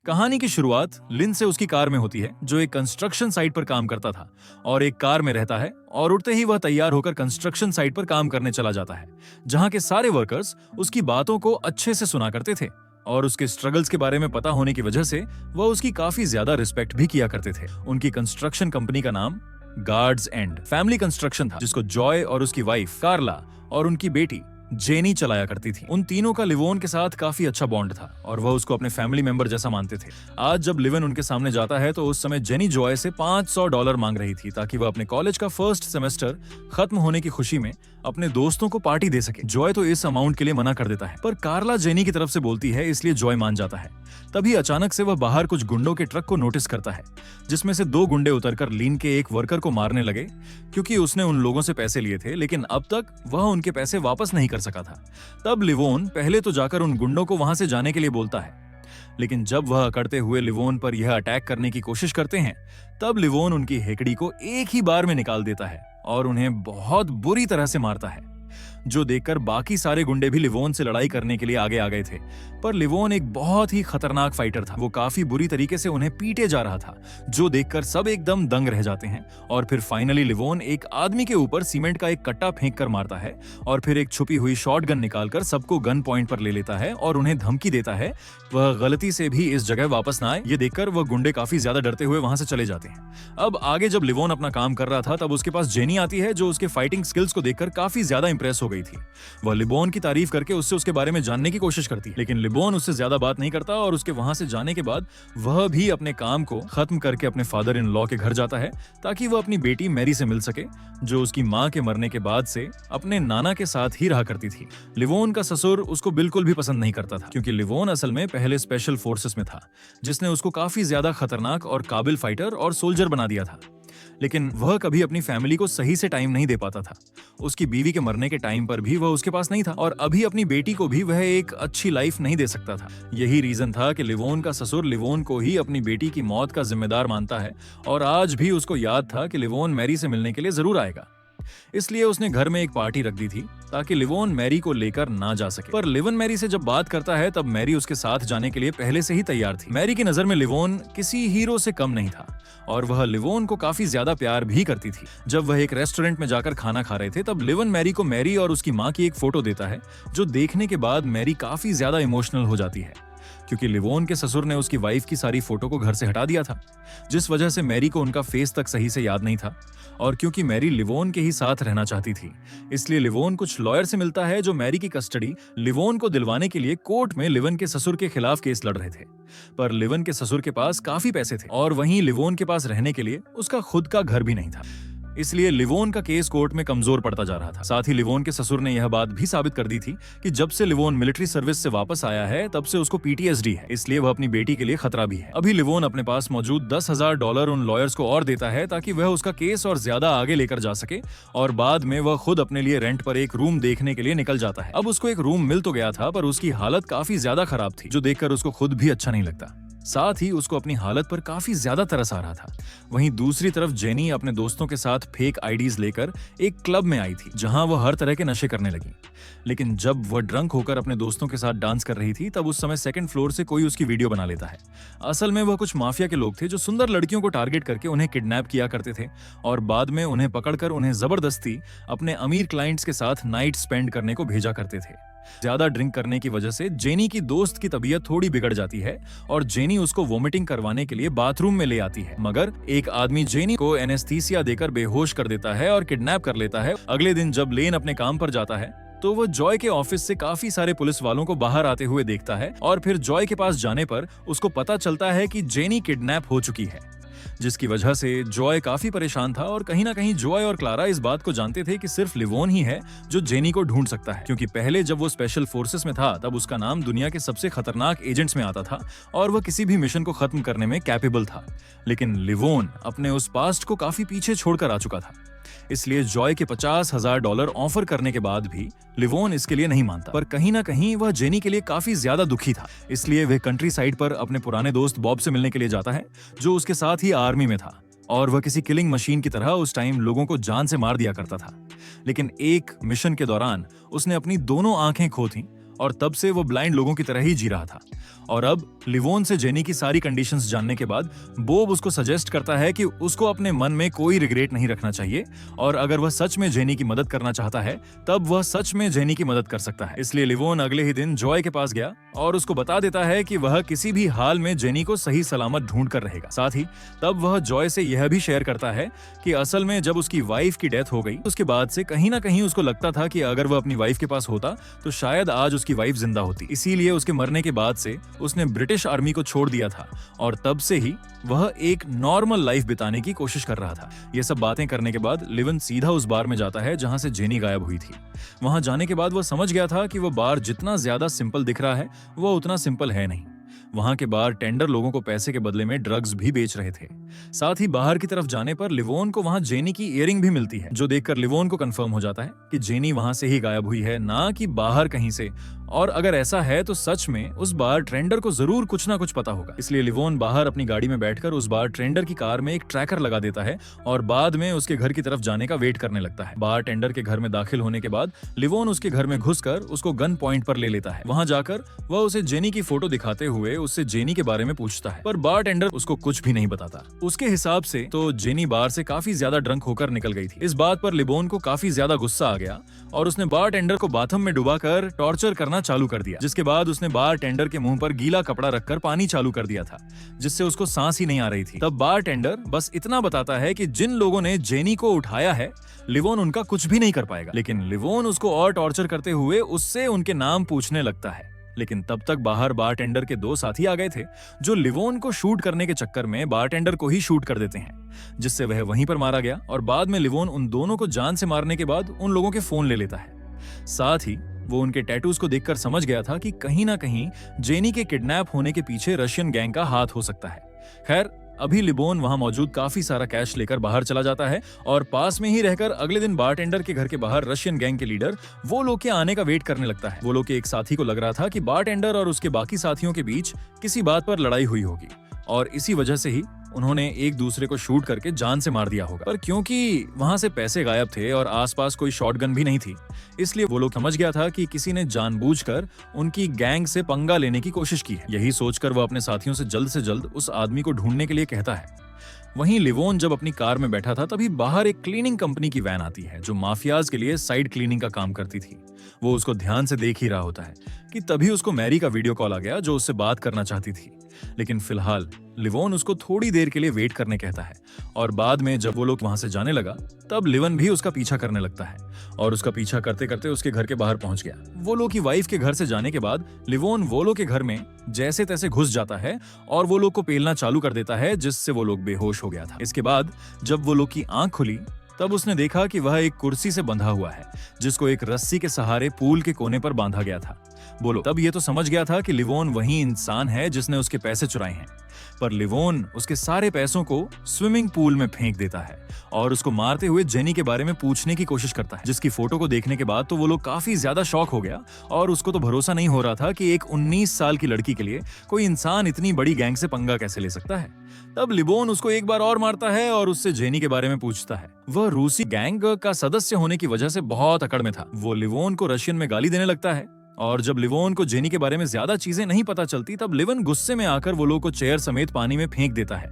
कहानी की शुरुआत लिन से उसकी कार में होती है, जो एक कंस्ट्रक्शन साइट पर काम करता था और एक कार में रहता है। और उठते ही वह तैयार होकर कंस्ट्रक्शन साइट पर काम करने चला जाता है, जहां के सारे वर्कर्स उसकी बातों को अच्छे से सुना करते थे और उसके स्ट्रगल्स के बारे में पता होने की वजह से वह उसकी काफी ज्यादा रिस्पेक्ट भी किया करते थे। उनकी कंस्ट्रक्शन कंपनी का नाम गार्ड्स एंड फैमिली कंस्ट्रक्शन था, जिसको जॉय और उसकी वाइफ कार्ला और उनकी बेटी जेनी चलाया करती थी। उन तीनों का लिवोन के साथ काफी अच्छा बॉन्ड था और वह उसको अपने फैमिली मेंबर जैसा मानते थे। आज जब लिवन उनके सामने जाता है तो उस समय जेनी जॉय से $500 मांग रही थी, ताकि वह अपने कॉलेज का फर्स्ट सेमेस्टर खत्म होने की खुशी में अपने दोस्तों को पार्टी दे सके। जॉय तो इस अमाउंट के लिए मना कर देता है, पर कार्ला जेनी की तरफ से बोलती है, इसलिए जॉय मान जाता है। तभी अचानक से वह बाहर कुछ गुंडों के ट्रक को नोटिस करता है, जिसमें से 2 गुंडे उतरकर लीन के एक वर्कर को मारने लगे, क्योंकि उसने उन लोगों से पैसे लिए थे, लेकिन अब तक वह उनके पैसे वापस नहीं कर सका था। तब लिवोन पहले तो जाकर उन गुंडों को वहां से जाने के लिए बोलता है, लेकिन जब वह अकड़ते हुए लिवोन पर यह अटैक करने की कोशिश करते हैं, तब लिवोन उनकी हेकड़ी को एक ही बार में निकाल देता है और उन्हें बहुत बुरी तरह से मारता है, जो देखकर बाकी सारे गुंडे भी लिवोन से लड़ाई करने के लिए आगे आ गए थे। पर लिवोन एक बहुत ही खतरनाक फाइटर था। वो काफी बुरी तरीके से उन्हें पीटे जा रहा था, जो देखकर सब एकदम दंग रह जाते हैं। और फिर फाइनली लिवोन एक आदमी के ऊपर सीमेंट का एक कट्टा फेंक कर मारता है और फिर एक छुपी हुई शॉटगन निकालकर सबको गन पॉइंट पर ले लेता है और उन्हें धमकी देता है वह गलती से भी इस जगह वापस ना आए। ये देखकर वह गुंडे काफी ज्यादा डरते हुए वहां से चले जाते हैं। अब आगे जब लिवोन अपना काम कर रहा था, तब उसके पास जेनी आती है, जो उसके फाइटिंग स्किल्स को देखकर काफी ज्यादा इंप्रेस हो गई थी। वह लिबोन की तारीफ करके उससे उसके बारे में जानने की कोशिश करती है, लेकिन लिबोन उससे ज्यादा बात नहीं करता और उसके वहां से जाने के बाद वह भी अपने काम को खत्म करके अपने फादर इन लॉ के घर जाता है, ताकि वह अपनी बेटी मैरी से मिल सके, जो उसकी मां के मरने के बाद से अपने नाना के साथ ही रहा करती थी। लिवोन का ससुर उसको बिल्कुल भी पसंद नहीं करता था, क्योंकि लिवोन असल में पहले स्पेशल फोर्सेस में था, जिसने उसको काफी ज्यादा खतरनाक और काबिल फाइटर और सोल्जर बना दिया था। लेकिन वह कभी अपनी फैमिली को सही से टाइम नहीं दे पाता था। उसकी बीवी के मरने के टाइम पर भी वह उसके पास नहीं था और अभी अपनी बेटी को भी वह एक अच्छी लाइफ नहीं दे सकता था। यही रीजन था कि लिवोन का ससुर लिवोन को ही अपनी बेटी की मौत का जिम्मेदार मानता है और आज भी उसको याद था कि लिवोन मैरी से मिलने के लिए जरूर आएगा। इसलिए उसने घर में एक पार्टी रख दी थी, ताकि लिवोन मैरी को लेकर ना जा सके। पर लिवन मैरी से जब बात करता है, तब मैरी उसके साथ जाने के लिए पहले से ही तैयार थी। मैरी की नजर में लिवोन किसी हीरो से कम नहीं था और वह लिवोन को काफी ज्यादा प्यार भी करती थी। जब वह एक रेस्टोरेंट में जाकर खाना खा रहे थे, तब लिवन मैरी को मैरी और उसकी माँ की एक फोटो देता है, जो देखने के बाद मैरी काफी ज्यादा इमोशनल हो जाती है, क्योंकि लिवोन के ससुर ने उसकी वाइफ की सारी फोटो को घर से हटा दिया था, जिस वजह से मैरी को उनका फेस तक सही से याद नहीं था। और क्योंकि मैरी लिवोन के ही साथ रहना चाहती थी, इसलिए लिवोन कुछ लॉयर से मिलता है, जो मैरी की कस्टडी लिवोन को दिलवाने के लिए कोर्ट में लिवन के ससुर के खिलाफ केस लड़ रहे थे। पर लिवन के ससुर के पास काफी पैसे थे और वहीं लिवोन के पास रहने के लिए उसका खुद का घर भी नहीं था, इसलिए लिवोन का केस कोर्ट में कमजोर पड़ता जा रहा था। साथ ही लिवोन के ससुर ने यह बात भी साबित कर दी थी कि जब से लिवोन मिलिट्री सर्विस से वापस आया है, तब से उसको PTSD है, इसलिए वह अपनी बेटी के लिए खतरा भी है। अभी लिवोन अपने पास मौजूद $10,000 उन लॉयर्स को और देता है, ताकि वह उसका केस और ज्यादा आगे लेकर जा सके, और बाद में वह खुद अपने लिए रेंट पर एक रूम देखने के लिए निकल जाता है। अब उसको एक रूम मिल तो गया था, पर उसकी हालत काफी ज्यादा खराब थी, जो देखकर उसको खुद भी अच्छा नहीं लगता। साथ ही उसको अपनी हालत पर काफी ज्यादा तरस आ रहा था। वहीं दूसरी तरफ जेनी अपने दोस्तों के साथ फेक आईडीज लेकर एक क्लब में आई थी, जहां वह हर तरह के नशे करने लगी। लेकिन जब वह ड्रंक होकर अपने दोस्तों के साथ डांस कर रही थी, तब उस समय सेकंड फ्लोर से कोई उसकी वीडियो बना लेता है। असल में वह कुछ माफिया के लोग थे, जो सुंदर लड़कियों को टारगेट करके उन्हें किडनैप किया करते थे और बाद में उन्हें पकड़कर उन्हें जबरदस्ती अपने अमीर क्लाइंट्स के साथ नाइट स्पेंड करने को भेजा करते थे। ज्यादा ड्रिंक करने की वजह से जेनी की दोस्त की तबीयत थोड़ी बिगड़ जाती है और जेनी उसको वोमिटिंग करवाने के लिए बाथरूम में ले आती है, मगर एक आदमी जेनी को एनेस्थीसिया देकर बेहोश कर देता है और किडनैप कर लेता है। अगले दिन जब लेन अपने काम पर जाता है, तो वह जॉय के ऑफिस से काफी सारे पुलिस वालों को बाहर आते हुए देखता है और फिर जॉय के पास जाने पर उसको पता चलता है कि जेनी किडनैप हो चुकी है, जिसकी वजह से जॉय काफी परेशान था। और कहीं ना कहीं जॉय और क्लारा इस बात को जानते थे कि सिर्फ लिवोन ही है जो जेनी को ढूंढ सकता है, क्योंकि पहले जब वो स्पेशल फोर्सेस में था, तब उसका नाम दुनिया के सबसे खतरनाक एजेंट्स में आता था और वह किसी भी मिशन को खत्म करने में कैपेबल था। लेकिन लिवोन अपने उस पास्ट को काफी पीछे छोड़कर आ चुका था, इसलिए जॉय के $50,000 ऑफर करने के बाद भी लिवोन इसके लिए नहीं मानता। पर कहीं ना कहीं वह जेनी के लिए काफी ज्यादा दुखी था, इसलिए वह कंट्री साइड पर अपने पुराने दोस्त बॉब से मिलने के लिए जाता है, जो उसके साथ ही आर्मी में था और वह किसी किलिंग मशीन की तरह उस टाइम लोगों को जान से मार दिया करता था। लेकिन एक मिशन के दौरान उसने अपनी दोनों आंखें खो थीं और तब से वो ब्लाइंड लोगों की तरह ही जी रहा था। और अब लिवोन से जेनी की सारी कंडीशंस जानने के बाद बॉब उसको सजेस्ट करता है कि उसको अपने मन में कोई रिग्रेट नहीं रखना चाहिए, और अगर वह सच में जेनी की मदद करना चाहता है तब वह सच में जेनी की मदद कर सकता है। इसलिए लिवोन अगले ही दिन जॉय के पास गया और उसको बता देता है कि वह किसी भी हाल में जेनी को सही सलामत ढूंढ कर रहेगा। साथ ही तब वह जॉय से यह भी शेयर करता है कि असल में जब उसकी वाइफ की डेथ हो गई उसके बाद से कहीं ना कहीं उसको लगता था कि अगर वह अपनी वाइफ के पास होता तो शायद आज उसकी वाइफ जिंदा होती। इसीलिए उसके मरने के बाद से उसने ब्रिटिश आर्मी को छोड़ दिया था और तब से ही वह एक नॉर्मल लाइफ बिताने की कोशिश कर रहा था। ये सब बातें करने के बाद लिवन सीधा उस बार में जाता है जहां से जेनी गायब हुई थी। वहां जाने के बाद वह समझ गया था कि वह बार जितना ज्यादा सिंपल दिख रहा है वह उतना सिंपल है नहीं। वहां के बार टेंडर लोगों को पैसे के बदले में ड्रग्स भी बेच रहे थे। साथ ही बाहर की तरफ जाने पर लिवोन को वहां जेनी की इयरिंग भी मिलती है, जो देखकर लिवोन को कंफर्म हो जाता है कि जेनी वहां से ही गायब हुई है, ना कि बाहर कहीं से। और अगर ऐसा है तो सच में उस बार ट्रेंडर को जरूर कुछ ना कुछ पता होगा। इसलिए लिवोन बाहर अपनी गाड़ी में बैठकर उस बार ट्रेंडर की कार में एक ट्रैकर लगा देता है और बाद में उसके घर की तरफ जाने का वेट करने लगता है। बार टेंडर के घर में दाखिल होने के बाद लिवोन उसके घर में घुसकर उसको गन पॉइंट पर ले लेता है। वहां जाकर वह उसे जेनी की फोटो दिखाते हुए उससे जेनी के बारे में पूछता है, पर बार टेंडर उसको कुछ भी नहीं बताता। उसके हिसाब से तो जेनी बार से काफी ज्यादा ड्रंक होकर निकल गई थी। इस बात पर लिवोन को काफी ज्यादा गुस्सा आ गया और उसने बार टेंडर को बाथरूम में डुबाकर टॉर्चर करना चालू कर दिया। जिसके बाद उसने बार टेंडर के मुंह पर गीला कपड़ा रखकर पानी चालू कर दिया था, जिससे उसको सांस ही नहीं आ रही थी। तब बार टेंडर बस इतना बताता है कि जिन लोगों ने जेनी को उठाया है लिवोन उनका कुछ भी नहीं कर पाएगा। लेकिन लिवोन उसको और टॉर्चर करते हुए उससे उनके नाम पूछने लगता है। लेकिन तब तक बाहर बारटेंडर के दो साथी आ गए थे, जो लिवोन को शूट करने के चक्कर में बारटेंडर को ही शूट कर देते हैं, जिससे वह वहीं पर मारा गया। और बाद में लिवोन उन दोनों को जान से मारने के बाद उन लोगों के फोन ले लेता है। साथ ही वो उनके टैटूज को देखकर समझ गया था कि कहीं ना कहीं जेनी के किडनैप होने के पीछे रशियन गैंग का हाथ हो सकता है। खैर, अभी लिबोन वहां मौजूद काफी सारा कैश लेकर बाहर चला जाता है और पास में ही रहकर अगले दिन बारटेंडर के घर के बाहर रशियन गैंग के लीडर वो लोग के आने का वेट करने लगता है। वो लोग के एक साथी को लग रहा था कि बारटेंडर और उसके बाकी साथियों के बीच किसी बात पर लड़ाई हुई होगी और इसी वजह से ही उन्होंने एक दूसरे को शूट करके जान से मार दिया होगा। पर क्योंकि वहां से पैसे गायब थे और आसपास कोई शॉटगन भी नहीं थी, इसलिए वो लोग समझ गया था कि किसी ने जानबूझकर उनकी गैंग से पंगा लेने की कोशिश की है। यही सोचकर वो अपने साथियों से जल्द उस आदमी को ढूंढने के लिए कहता है। वहीं लिवोन जब अपनी कार में बैठा था तभी बाहर एक क्लीनिंग कंपनी की वैन आती है जो माफियाज के लिए साइड क्लीनिंग का काम करती थी। वो उसको ध्यान से देख ही रहा होता है कि तभी उसको मैरी का वीडियो कॉल आ गया जो उससे बात करना चाहती थी। लेकिन फिलहाल लिवोन उसको थोड़ी देर के लिए वेट करने कहता है और बाद में जब वो लोग वहां से जाने लगा तब लिवन भी उसका पीछा करने लगता है और उसका पीछा करते करते उसके घर के बाहर पहुंच गया। वोलो की वाइफ के घर से जाने के बाद लिवोन वोलो के घर में जैसे तैसे घुस जाता है और वो लोग को पेलना चालू कर देता है, जिससे वो लोग बेहोश हो गया था। इसके बाद जब वो लोग की आंख खुली तब उसने देखा कि वह एक कुर्सी से बंधा हुआ है जिसको एक रस्सी के सहारे पूल के कोने पर बांधा गया था। बोलो तब ये तो समझ गया था कि लिवोन वही इंसान है जिसने उसके पैसे चुराए हैं, पर लिवोन उसके सारे पैसों को स्विमिंग पूल में फेंक देता है और उसको मारते हुए जेनी के बारे में पूछने की कोशिश करता है, जिसकी फोटो को देखने के बाद तो वो लोग काफी ज्यादा शॉक हो गया और उसको तो भरोसा नहीं हो रहा था कि एक 19 साल की लड़की के लिए कोई इंसान इतनी बड़ी गैंग से पंगा कैसे ले सकता है। तब लिबोन उसको एक बार और मारता है और उससे जेनी के बारे में पूछता है। वह रूसी गैंग का सदस्य होने की वजह से बहुत अकड़ में था। वो लिवोन को रशियन में गाली देने लगता है और जब लिवोन को जेनी के बारे में ज्यादा चीजें नहीं पता चलती तब लिवन गुस्से में आकर वो लोग को चेयर समेत पानी में फेंक देता है,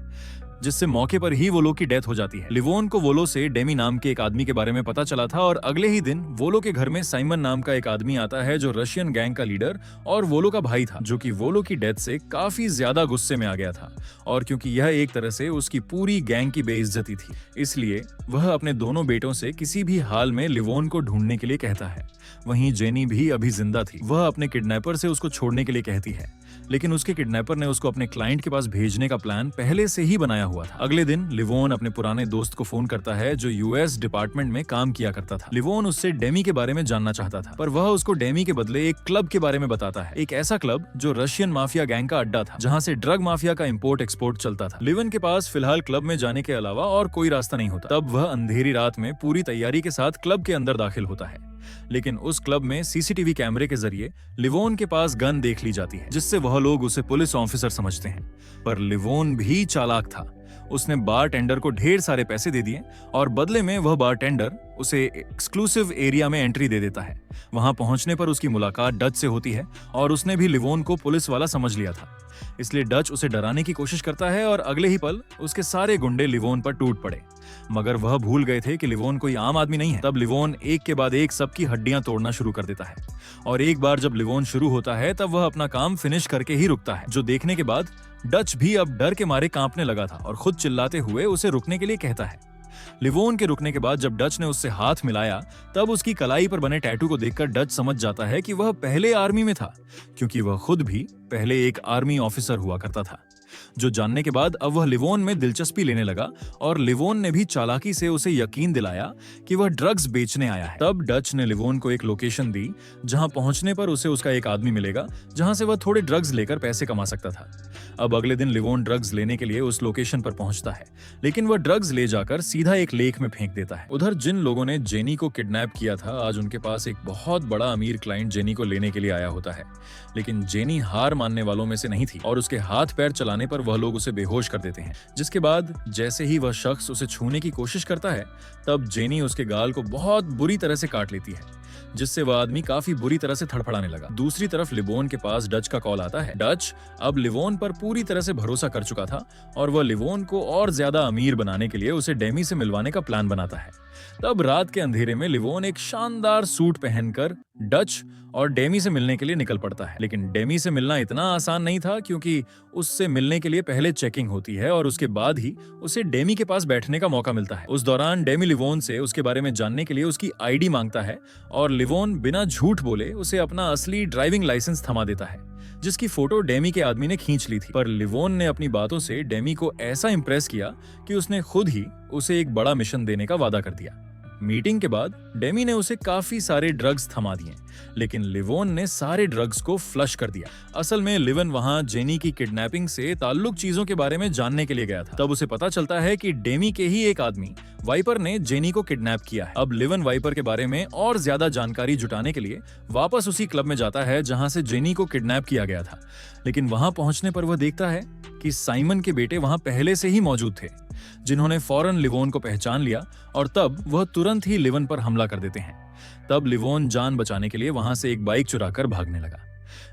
जिससे मौके पर ही वो लोग की डेथ हो जाती है। लिवोन को वोलो से डेमी नाम के एक आदमी के बारे में पता चला था और अगले ही दिन वोलो के घर में साइमन नाम का एक आदमी आता है जो रशियन गैंग का लीडर और वोलो का भाई था, जो कि वोलो की डेथ से काफी ज्यादा गुस्से में आ गया था और क्योंकि यह एक तरह से उसकी पूरी गैंग की बेइज्जती थी, इसलिए वह अपने दोनों बेटों से किसी भी हाल में लिवोन को ढूंढने के लिए कहता है। वहीं जेनी भी अभी जिंदा थी। वह अपने किडनैपर से उसको छोड़ने के लिए कहती है, लेकिन उसके किडनैपर ने उसको अपने क्लाइंट के पास भेजने का प्लान पहले से ही बनाया हुआ था। अगले दिन लिवोन अपने पुराने दोस्त को फोन करता है जो यूएस डिपार्टमेंट में काम किया करता था। लिवोन उससे डेमी के बारे में जानना चाहता था, पर वह उसको डेमी के बदले एक क्लब के बारे में बताता है, एक ऐसा क्लब जो रशियन माफिया गैंग का अड्डा था, जहां से ड्रग माफिया का इंपोर्ट एक्सपोर्ट चलता था। लिवन के पास फिलहाल क्लब में जाने के अलावा और कोई रास्ता नहीं होता। तब वह अंधेरी रात में पूरी तैयारी के साथ क्लब के अंदर दाखिल होता है, लेकिन उस क्लब में सीसीटीवी कैमरे के जरिए लिवोन के पास गन देख ली जाती है, जिससे वह लोग उसे पुलिस ऑफिसर समझते हैं। पर लिवोन भी चालाक था। उसने बार टेंडर को ढेर सारे पैसे दे दिए और बदले में वह बार टेंडर उसे एक्सक्लूसिव एरिया में एंट्री दे देता है। वहां पहुंचने पर उसकी मुलाकात डच से होती है और उसने भी लिवोन को पुलिस वाला समझ लिया था, इसलिए डच उसे डराने की कोशिश करता है और अगले ही पल उसके सारे गुंडे लिवोन पर टूट पड़े। मगर वह भूल गए थे कि लिवोन कोई आम आदमी नहीं है। तब लिवोन एक के बाद एक सबकी हड्डियां तोड़ना शुरू कर देता है और एक बार जब लिवोन शुरू होता है तब वह अपना काम फिनिश करके ही रुकता है, जो देखने के बाद डच भी अब डर के मारे कांपने लगा था और खुद चिल्लाते हुए उसे रुकने के लिए कहता है। लिवोन के रुकने के बाद जब डच ने उससे हाथ मिलाया तब उसकी कलाई पर बने टैटू को देखकर डच समझ जाता है कि वह पहले आर्मी में था, क्योंकि वह खुद भी पहले एक आर्मी ऑफिसर हुआ करता था। जो जानने के बाद अब वह लिवोन में दिलचस्पी लेने लगा और लिवोन ने भी चालाकी से उसे यकीन दिलाया कि वह ड्रग्स बेचने आया है। तब डच ने लिवोन को एक लोकेशन दी जहां पहुंचने पर उसे उसका एक आदमी मिलेगा जहां से वह थोड़े ड्रग्स लेकर पैसे कमा सकता था। अब अगले दिन लिवोन ड्रग्स लेने के लिए उस लोकेशन पर पहुंचता है, लेकिन वह ड्रग्स ले जाकर सीधा एक लेक में फेंक देता है। उधर जिन लोगों ने जेनी को किडनैप किया था आज उनके पास एक बहुत बड़ा अमीर क्लाइंट जेनी को लेने के लिए आया होता है, लेकिन जेनी हार मानने वालों में से नहीं थी और उसके हाथ पैर चलाने पर वह लोग उसे बेहोश कर देते हैं। जिसके बाद जैसे ही वह शख्स उसे छूने की कोशिश करता है तब जेनी उसके गाल को बहुत बुरी तरह से काट लेती है, जिससे वह आदमी काफी बुरी तरह से थड़फड़ाने लगा। दूसरी तरफ लिवोन के पास डच का कॉल आता है। डच अब लिवोन पर पूरी तरह से भरोसा कर चुका था और वह लिवोन को और ज्यादा अमीर बनाने के लिए उसे डेमी से मिलवाने का प्लान बनाता है। तब रात के अंधेरे में लिवोन एक शानदार सूट पहनकर डच और डेमी से मिलने के लिए निकल पड़ता है, लेकिन डेमी से मिलना इतना आसान नहीं था क्योंकि उससे मिलने के लिए पहले चेकिंग होती है और उसके बाद ही उसे डेमी के पास बैठने का मौका मिलता है। उस दौरान डेमी लिवोन से उसके बारे में जानने के लिए उसकी आईडी मांगता है और लिवोन बिना झूठ बोले उसे अपना असली ड्राइविंग लाइसेंस थमा देता है, जिसकी फोटो डेमी के आदमी ने खींच ली थी। पर लिवोन ने अपनी बातों से डेमी को ऐसा इंप्रेस किया कि उसने खुद ही उसे एक बड़ा मिशन देने का वादा कर दिया। मीटिंग के बाद डेमी ने उसे काफी सारे ड्रग्स थमा दिए, लेकिन लिवोन ने सारे ड्रग्स को फ्लश कर दिया। असल में लिवन वहां जेनी की किडनैपिंग से ताल्लुक चीजों के बारे में जानने के लिए गया था। तब उसे पता चलता है कि डेमी के ही एक आदमी वाइपर ने जेनी को किडनैप किया है। अब लिवन वाइपर के बारे में और ज्यादा जानकारी जुटाने के लिए वापस उसी क्लब में जाता है जहां से जेनी को किडनैप किया गया था, लेकिन वहां पहुंचने पर वह देखता है कि साइमन के बेटे वहां पहले से ही मौजूद थे, जिन्होंने फौरन लिवोन को पहचान लिया और तब वह तुरंत ही लिवन पर हमला कर देते हैं। तब लिवोन जान बचाने के लिए वहां से एक बाइक चुराकर भागने लगा,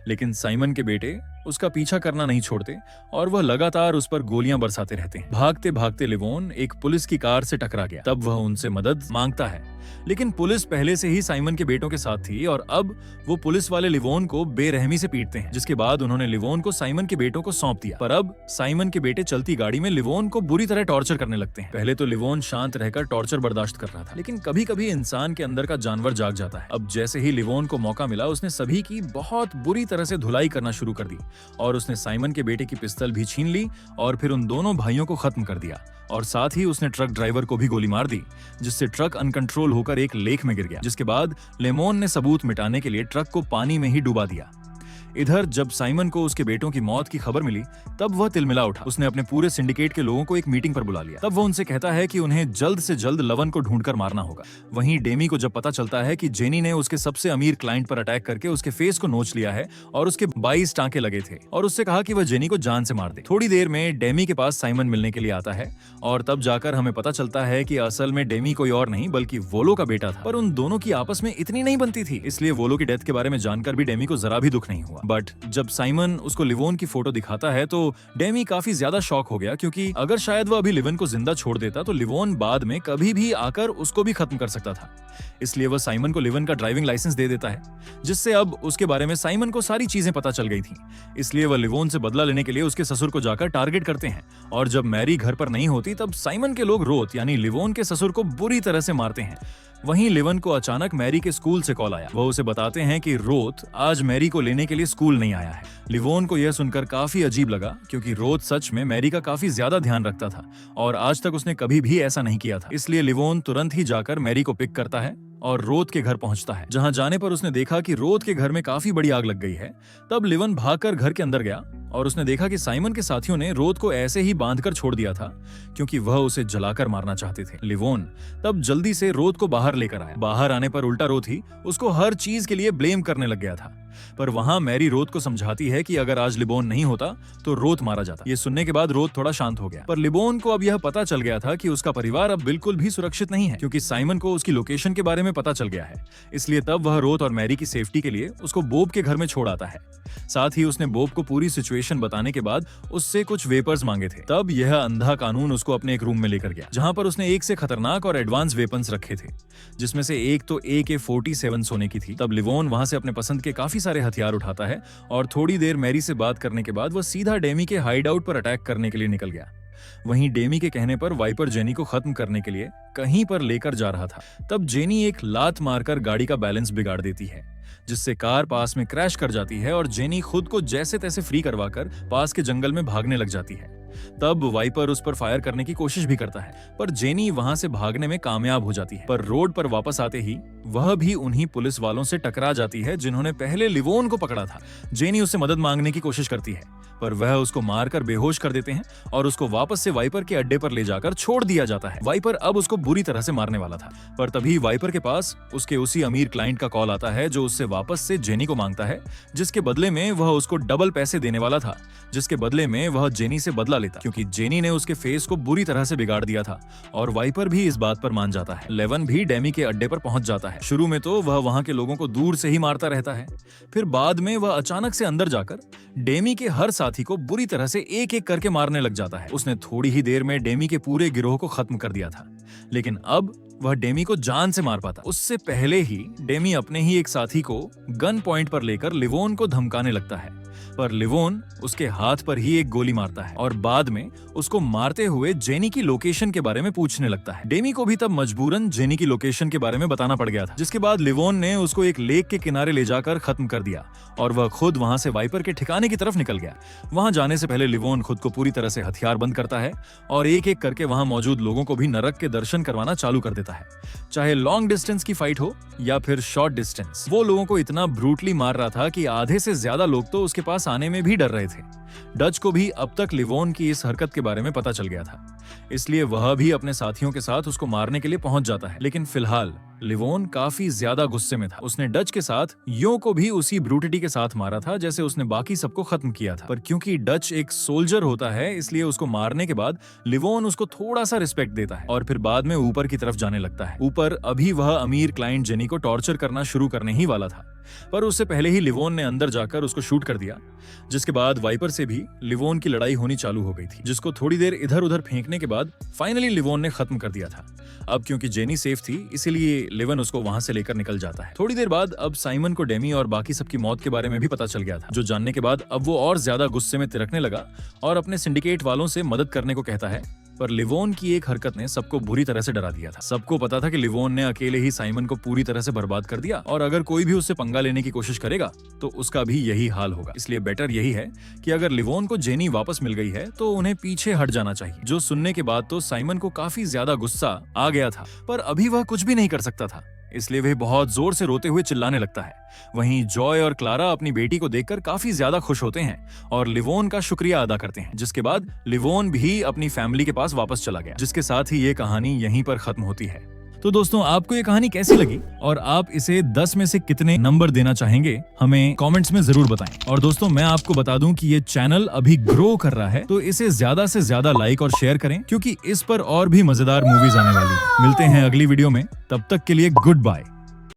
लेकिन साइमन के बेटे उसका पीछा करना नहीं छोड़ते और वह लगातार उस पर गोलियां बरसाते रहते हैं। भागते भागते लिवोन एक पुलिस की कार से टकरा गया। तब वह उनसे मदद मांगता है, लेकिन पुलिस पहले से ही साइमन के बेटों के साथ थी और अब वो पुलिस वाले लिवोन को बेरहमी से पीटते हैं, जिसके बाद उन्होंने लिवोन को साइमन के बेटों को सौंप दिया। पर अब साइमन के बेटे चलती गाड़ी में लिवोन को बुरी तरह टॉर्चर करने लगते हैं। पहले तो लिवोन शांत रहकर टॉर्चर बर्दाश्त कर रहा था, लेकिन कभी कभी इंसान के अंदर का जानवर जाग जाता है। अब जैसे ही लिवोन को मौका मिला उसने सभी की बहुत बुरी तरह से धुलाई करना शुरू कर दी और उसने साइमन के बेटे की पिस्तौल भी छीन ली और फिर उन दोनों भाइयों को खत्म कर दिया और साथ ही उसने ट्रक ड्राइवर को भी गोली मार दी, जिससे ट्रक अनकंट्रोल होकर एक लेक में गिर गया। जिसके बाद लेमोन ने सबूत मिटाने के लिए ट्रक को पानी में ही डुबा दिया। इधर जब साइमन को उसके बेटों की मौत की खबर मिली तब वह तिलमिला उठा। उसने अपने पूरे सिंडिकेट के लोगों को एक मीटिंग पर बुला लिया। तब वह उनसे कहता है कि उन्हें जल्द से जल्द लवन को ढूंढकर मारना होगा। वहीं डेमी को जब पता चलता है कि जेनी ने उसके सबसे अमीर क्लाइंट पर अटैक करके उसके फेस को नोच लिया है और उसके 22 टांके लगे थे और उससे कहा कि वह जेनी को जान से मार दे। थोड़ी देर में डेमी के पास साइमन मिलने के लिए आता है और तब जाकर हमें पता चलता है कि असल में डेमी कोई और नहीं बल्कि वोलो का बेटा था। पर उन दोनों की आपस में इतनी नहीं बनती थी, इसलिए वोलो की डेथ के बारे में जानकर भी डेमी को जरा भी दुख नहीं हुआ। बट जब साइमन उसको लिवोन की फोटो दिखाता है तो डेमी काफी ज्यादा शॉक हो गया, क्योंकि अगर शायद वह अभी लिवन को जिंदा छोड़ देता तो लिवोन बाद में कभी भी आकर उसको भी खत्म कर सकता था। इसलिए वह साइमन को लिवन का ड्राइविंग लाइसेंस दे देता है, जिससे अब उसके बारे में साइमन को सारी चीजें पता चल गई थी। इसलिए वह लिवोन से बदला लेने के लिए उसके ससुर को जाकर टारगेट करते हैं और जब मैरी घर पर नहीं होती तब साइमन के लोग रोथ यानी लिवोन के ससुर को बुरी तरह से मारते हैं। वहीं लिवन को अचानक मैरी के स्कूल से कॉल आया। वह उसे बताते हैं कि रोथ आज मैरी को लेने के लिए स्कूल नहीं आया है। लिवोन को यह सुनकर काफी अजीब लगा, क्योंकि रोथ सच में मैरी का काफी ज्यादा ध्यान रखता था और आज तक उसने कभी भी ऐसा नहीं किया था। इसलिए लिवोन तुरंत ही जाकर मैरी को पिक करता है और रोथ के घर पहुंचता है, जहां जाने पर उसने देखा कि रोथ के घर में काफी बड़ी आग लग गई है। तब लिवन भागकर घर के अंदर गया और उसने देखा कि साइमन के साथियों ने रोथ को ऐसे ही बांधकर छोड़ दिया था, क्योंकि वह उसे जलाकर मारना चाहते थे। लिवोन तब जल्दी से रोथ को बाहर लेकर आया। बाहर आने पर उल्टा रोथ ही उसको हर चीज के लिए ब्लेम करने लग गया था। पर वहां मैरी रोथ को समझाती है कि अगर आज लिबोन नहीं होता तो रोथ मारा जाता। ये सुनने के बाद रोथ थोड़ा शांत हो गया, पर लिबोन को अब यह पता चल गया था कि उसका परिवार अब बिल्कुल भी सुरक्षित नहीं है, क्योंकि साइमन को उसकी लोकेशन के बारे में पता चल गया है। इसलिए तब वह रोथ और मैरी की सेफ्टी के लिए उसको बोब के घर में छोड़ आता है। साथ ही उसने बोब को पूरी सिचुएशन बताने के बाद उससे कुछ वेपर्स मांगे थे। तब यह अंधा कानून उसको अपने एक रूम में लेकर गया, जहां पर उसने एक से खतरनाक और एडवांस वेपन्स रखे थे, जिसमें से एक तो AK-47 सोने की थी। तब लिवोन वहां से अपने पसंद के काफी सारे हथियार उठाता है और थोड़ी देर मैरी से बात करने के बाद वह सीधा डेमी के हाइड आउट पर अटैक करने के लिए निकल गया। वहीं डेमी के कहने पर वाइपर जेनी को खत्म करने के लिए कहीं पर लेकर जा रहा था। तब जेनी एक लात मारकर गाड़ी का बैलेंस बिगाड़ देती है, जिससे कार पास में क्रैश कर जाती है और जेनी खुद को जैसे तैसे फ्री करवाकर पास के जंगल में भागने लग जाती है। तब वाइपर उस पर फायर करने की कोशिश भी करता है, पर जेनी वहां से भागने में कामयाब हो जाती है। पर रोड पर वापस आते ही वह भी उन्हीं पुलिस वालों से टकरा जाती है जिन्होंने पहले लिवोन को पकड़ा था। जेनी उससे मदद मांगने की कोशिश करती है, पर वह उसको मारकर बेहोश कर देते हैं और उसको वापस से वाइपर के अड्डे पर ले जाकर छोड़ दिया जाता है। वाइपर अब उसको बुरी तरह से मारने वाला था, पर तभी वाइपर के पास उसके उसी अमीर क्लाइंट का कॉल आता है, जो उससे वापस से जेनी को मांगता है, जिसके बदले में वह उसको डबल पैसे देने वाला था, जिसके बदले में वह जेनी से बदला लेता, क्योंकि जेनी ने उसके फेस को बुरी तरह से बिगाड़ दिया था। और वाइपर भी इस बात पर मान जाता है। लेवन भी डेमी के अड्डे पर पहुंच जाता है। शुरू में तो वह वहां के लोगों को दूर से ही मारता रहता है, फिर बाद में वह अचानक से अंदर जाकर डेमी के हर साथी को बुरी तरह से एक एक करके मारने लग जाता है। उसने थोड़ी ही देर में डेमी के पूरे गिरोह को खत्म कर दिया था, लेकिन अब वह डेमी को जान से मार पाता। उससे पहले ही डेमी अपने ही एक साथी को गन पॉइंट पर लेकर लिवोन को धमकाने लगता है, पर लिवोन उसके हाथ पर ही एक गोली मारता है और बाद में उसको मारते हुए जेनी की लोकेशन के बारे में पूछने लगता है। डेमी को भी तब मजबूरन जेनी की लोकेशन के बारे में बताना पड़ गया था, जिसके बाद लिवोन ने उसको एक लेक के किनारे ले जाकर खत्म कर दिया और वह खुद वहां से वाइपर के ठिकाने की तरफ निकल गया। वहां जाने से पहले लिवोन खुद को पूरी तरह से हथियार बंद करता है और एक एक करके वहां मौजूद लोगों को भी नरक के दर्शन करवाना चालू कर देता है, चाहे लॉन्ग डिस्टेंस की फाइट हो या फिर शॉर्ट डिस्टेंस। वो लोगों को इतना ब्रूटली मार रहा था कि आधे से ज्यादा लोग तो उसके पास आने में भी डर रहे थे। डच को भी अब तक लिवोन की इस हरकत के बारे में पता चल गया था, इसलिए वह भी अपने साथियों के साथ उसको मारने के लिए पहुंच जाता है। लेकिन फिलहाल लिवोन काफी ज्यादा गुस्से में था। उसने डच के साथ यो को भी उसी ब्रूटिटी के साथ मारा था जैसे उसने बाकी सबको खत्म किया था, पर क्योंकि डच एक सोल्जर होता है, इसलिए उसको मारने के बाद लिवोन उसको थोड़ा सा रिस्पेक्ट देता है और फिर बाद में ऊपर की तरफ जाने लगता है। ऊपर अभी वह अमीर क्लाइंट जेनी को टॉर्चर करना शुरू करने ही वाला था, पर उससे पहले ही लिवोन ने अंदर जाकर उसको शूट कर दिया, जिसके बाद वाइपर से भी लिवोन की लड़ाई होनी चालू हो गई थी, जिसको थोड़ी देर इधर उधर फेंकने के बाद फाइनली लिवोन ने खत्म कर दिया था। अब क्योंकि जेनी सेफ थी, इसीलिए लिवन उसको वहां से लेकर निकल जाता है। थोड़ी देर बाद अब साइमन को डेमी और बाकी सबकी मौत के बारे में भी पता चल गया था, जो जानने के बाद अब वो और ज्यादा गुस्से में तिरकने लगा और अपने सिंडिकेट वालों से मदद करने को कहता है। पर लिवोन की एक हरकत ने सबको बुरी तरह से डरा दिया था। सबको पता था कि लिवोन ने अकेले ही साइमन को पूरी तरह से बर्बाद कर दिया और अगर कोई भी उससे पंगा लेने की कोशिश करेगा तो उसका भी यही हाल होगा। इसलिए बेटर यही है कि अगर लिवोन को जेनी वापस मिल गई है तो उन्हें पीछे हट जाना चाहिए। जो सुनने के बाद तो साइमन को काफी ज्यादा गुस्सा आ गया था, पर अभी वह कुछ भी नहीं कर सकता था, इसलिए वह बहुत जोर से रोते हुए चिल्लाने लगता है। वहीं जॉय और क्लारा अपनी बेटी को देखकर काफी ज्यादा खुश होते हैं और लिवोन का शुक्रिया अदा करते हैं, जिसके बाद लिवोन भी अपनी फैमिली के पास वापस चला गया, जिसके साथ ही ये कहानी यहीं पर खत्म होती है। तो दोस्तों, आपको ये कहानी कैसी लगी और आप इसे 10 में से कितने नंबर देना चाहेंगे, हमें कमेंट्स में जरूर बताएं। और दोस्तों, मैं आपको बता दूं कि ये चैनल अभी ग्रो कर रहा है, तो इसे ज्यादा से ज्यादा लाइक और शेयर करें, क्योंकि इस पर और भी मजेदार मूवीज आने वाली है। मिलते हैं अगली वीडियो में, तब तक के लिए गुड बाय।